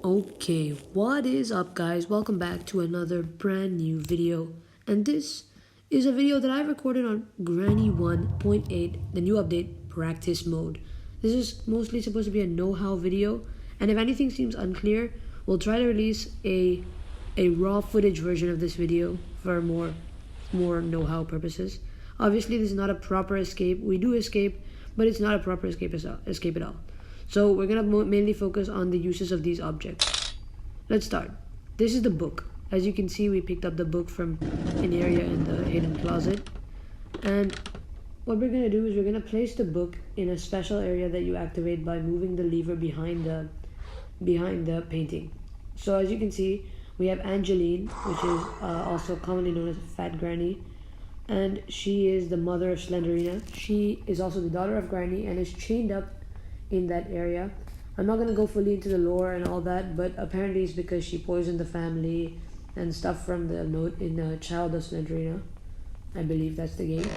Okay, what is up guys? Welcome back to another brand new video. And this is a video that I recorded on Granny 1.8, the new update, practice mode. This is mostly supposed to be a know-how video, and if anything seems unclear, we'll try to release a raw footage version of this video for more know-how purposes. Obviously, this is not a proper escape. We do escape, but it's not a proper escape at all. So we're going to mainly focus on the uses of these objects. Let's start. This is the book. As you can see, we picked up the book from an area in the hidden closet. And what we're going to do is we're going to place the book in a special area that you activate by moving the lever behind the painting. So as you can see, we have Angeline, which is also commonly known as Fat Granny. And she is the mother of Slenderina. She is also the daughter of Granny and is chained up in that area. I'm not going to go fully into the lore and all that, but apparently it's because she poisoned the family and stuff from the note in Child of Slenderina. I believe that's the game.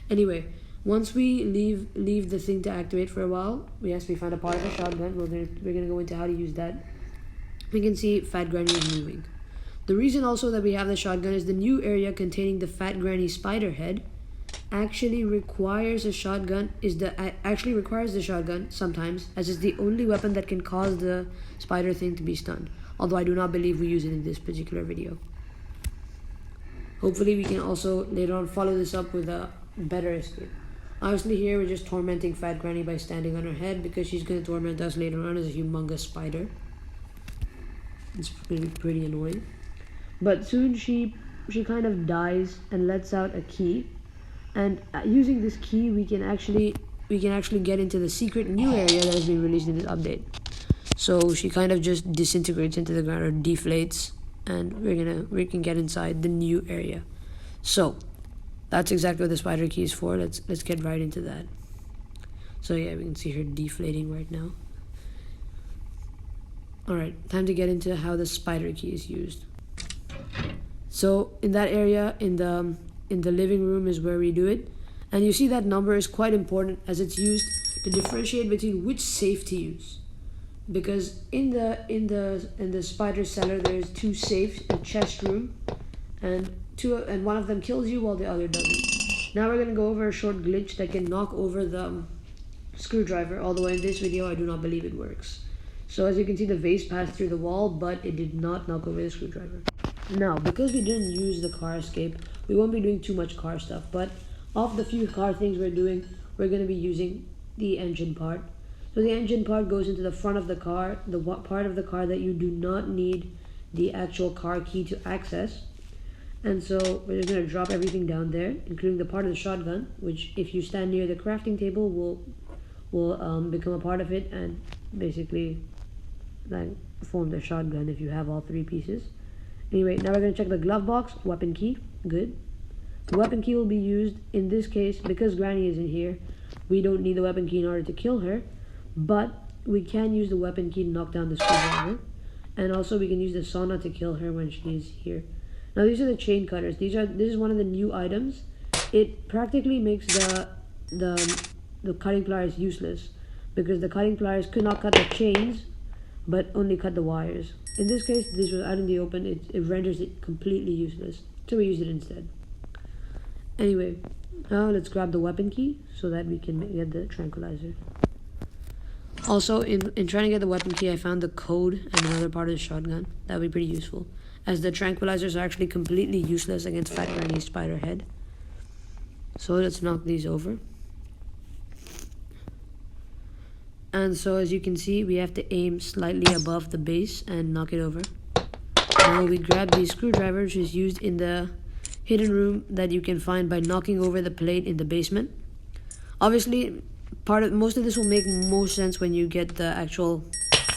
Anyway, once we leave the thing to activate for a while, we find a part of a shotgun. We're gonna go into how to use that. We can see Fat Granny is moving. The reason also that we have the shotgun is the new area containing the Fat Granny spider head actually requires the shotgun sometimes, as it's the only weapon that can cause the spider thing to be stunned, although I do not believe we use it in this particular video. Hopefully we can also later on follow this up with a better escape. Obviously here we're just tormenting Fat Granny by standing on her head because she's going to torment us later on as a humongous spider. It's going to be pretty annoying, but soon she kind of dies and lets out a key. And using this key, we can actually get into the secret new area that has been released in this update. So she kind of just disintegrates into the ground or deflates, and we can get inside the new area. So that's exactly what the spider key is for. Let's get right into that. So yeah, we can see her deflating right now. All right, time to get into how the spider key is used. So in that area, in the living room is where we do it, and you see that number is quite important as it's used to differentiate between which safe to use, because in the spider cellar there's two safes, a chest room, and one of them kills you while the other doesn't. Now we're going to go over a short glitch that can knock over the screwdriver, although in this video I do not believe it works. So as you can see, the vase passed through the wall, but it did not knock over the screwdriver. Now, because we didn't use the car escape, we won't be doing too much car stuff, but of the few car things we're doing, we're going to be using the engine part. So the engine part goes into the front of the car, the part of the car that you do not need the actual car key to access. And so we're just going to drop everything down there, including the part of the shotgun, which if you stand near the crafting table will become a part of it and basically like form the shotgun if you have all three pieces. Anyway, now we're going to check the glove box, weapon key, good. The weapon key will be used in this case because Granny is in here. We don't need the weapon key in order to kill her, but we can use the weapon key to knock down the screwdriver, and also we can use the sauna to kill her when she is here. Now these are the chain cutters. This is one of the new items. It practically makes the cutting pliers useless because the cutting pliers could not cut the chains, but only cut the wires. In this case, this was out in the open. It renders it completely useless, so we use it instead. Anyway, now let's grab the weapon key so that we can get the tranquilizer. Also, in trying to get the weapon key, I found the code and another part of the shotgun. That would be pretty useful, as the tranquilizers are actually completely useless against Fat Granny's spider head. So let's knock these over. And so as you can see, we have to aim slightly above the base and knock it over. Now we grab the screwdriver, which is used in the hidden room that you can find by knocking over the plate in the basement. Obviously, most of this will make more sense when you get the actual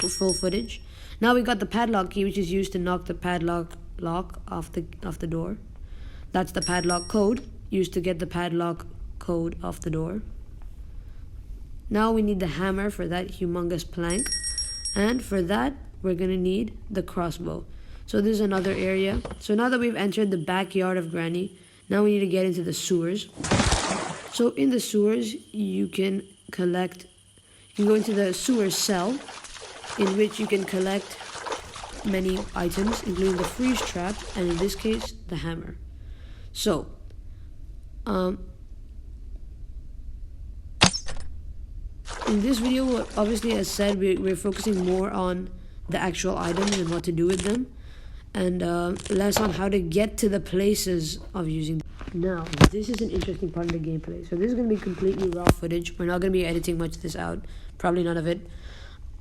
full footage. Now we got the padlock key, which is used to knock the padlock lock off the door. That's the padlock code, used to get the padlock code off the door. Now we need the hammer for that humongous plank, and for that we're going to need the crossbow. So this is another area. So now that we've entered the backyard of Granny, now we need to get into the sewers. So in the sewers you can go into the sewer cell, in which you can collect many items, including the freeze trap, and in this case, the hammer. So, in this video, obviously, as said, we're focusing more on the actual items and what to do with them, and less on how to get to the places of using them. Now, this is an interesting part of the gameplay. So this is going to be completely raw footage. We're not going to be editing much of this out. Probably none of it.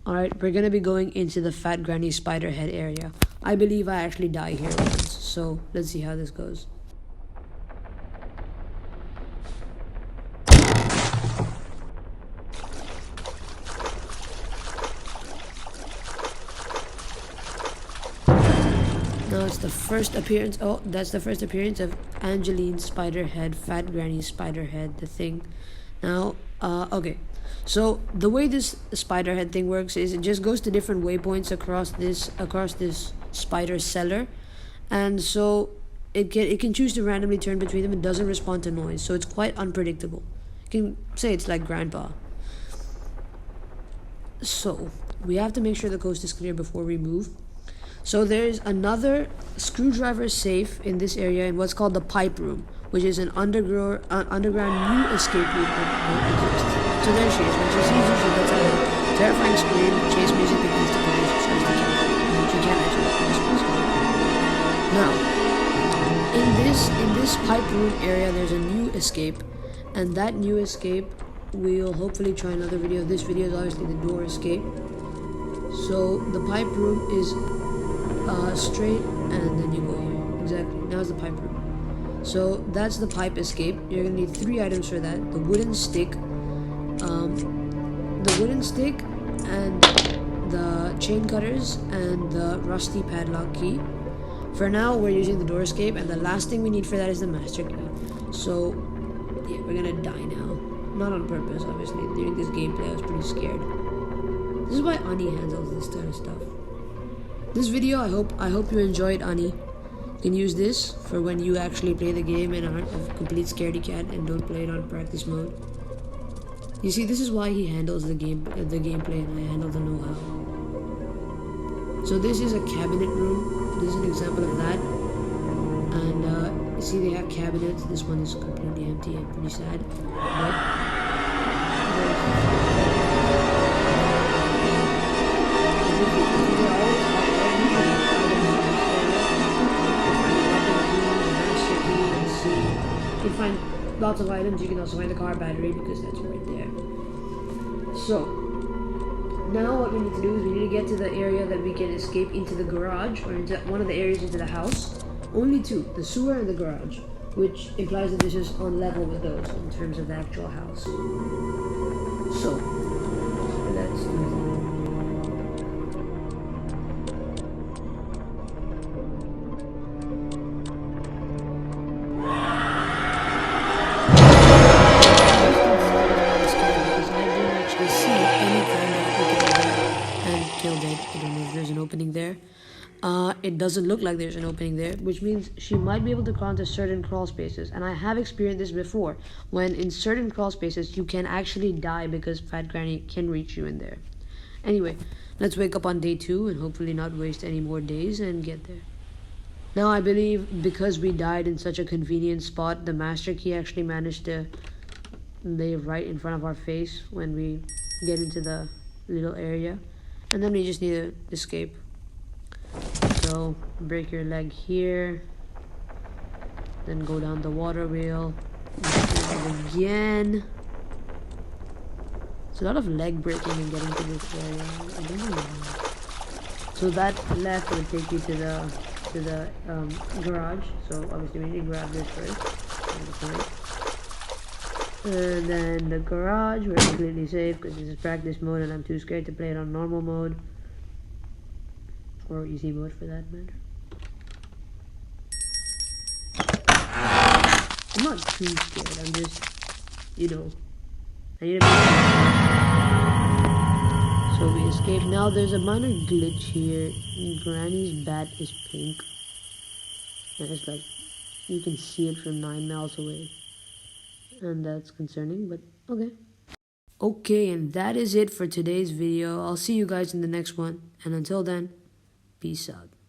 Alright, we're going to be going into the Fat Granny Spider Head area. I believe I actually die here once. So, let's see how this goes. Now it's the first appearance. Oh, that's the first appearance of Angeline Spiderhead, Fat Granny Spiderhead, the thing. Now, okay. So the way this Spiderhead thing works is it just goes to different waypoints across this spider cellar, and so it can choose to randomly turn between them. It doesn't respond to noise, so it's quite unpredictable. You can say it's like Grandpa. So we have to make sure the coast is clear before we move. So there's another screwdriver safe in this area in what's called the pipe room, which is an underground new escape route that exists. So there she is. When she sees you, she lets out a terrifying scream, chase music begins to play, she tries to kill you. She can't actually response. Now, in this pipe room area, there's a new escape, and that new escape, we'll hopefully try another video. This video is obviously the door escape. So the pipe room is straight, and then you go here. Exactly. Now it's the pipe room. So that's the pipe escape. You're gonna need 3 items for that: the wooden stick, and the chain cutters, and the rusty padlock key. For now, we're using the door escape, and the last thing we need for that is the master key. So yeah, we're gonna die now. Not on purpose, obviously. During this gameplay, I was pretty scared. This is why Ani handles this kind of stuff. This video, I hope you enjoyed, Ani. You can use this for when you actually play the game and aren't a complete scaredy cat and don't play it on practice mode. You see, this is why he handles the gameplay, and I handle the know-how. So this is a cabinet room. This is an example of that. And you see, they have cabinets. This one is completely empty and pretty sad. You can find lots of items. You can also find the car battery because that's right there. So now what we need to do is we need to get to the area that we can escape into the garage, or into one of the areas into the house. Only 2, the sewer and the garage, which implies that this is on level with those in terms of the actual house. So let's do that. Opening there. It doesn't look like there's an opening there, which means she might be able to crawl into certain crawl spaces, and I have experienced this before, when in certain crawl spaces you can actually die because Fat Granny can reach you in there. Anyway, let's wake up on day 2 and hopefully not waste any more days and get there. Now I believe because we died in such a convenient spot, the master key actually managed to lay right in front of our face when we get into the little area. And then we just need to escape. So, break your leg here. Then go down the water wheel. Again. It's a lot of leg breaking and getting to this area. I don't know why. So that left will take you to the garage. So obviously we need to grab this first. And then the garage, we're completely safe because this is practice mode and I'm too scared to play it on normal mode. Or easy mode for that matter. I'm not too scared, I'm just, I need to be. So we escaped. Now there's a minor glitch here. Granny's bat is pink. And it's like, you can see it from 9 miles away. And that's concerning, but okay. Okay, and that is it for today's video. I'll see you guys in the next one. And until then, Peace out.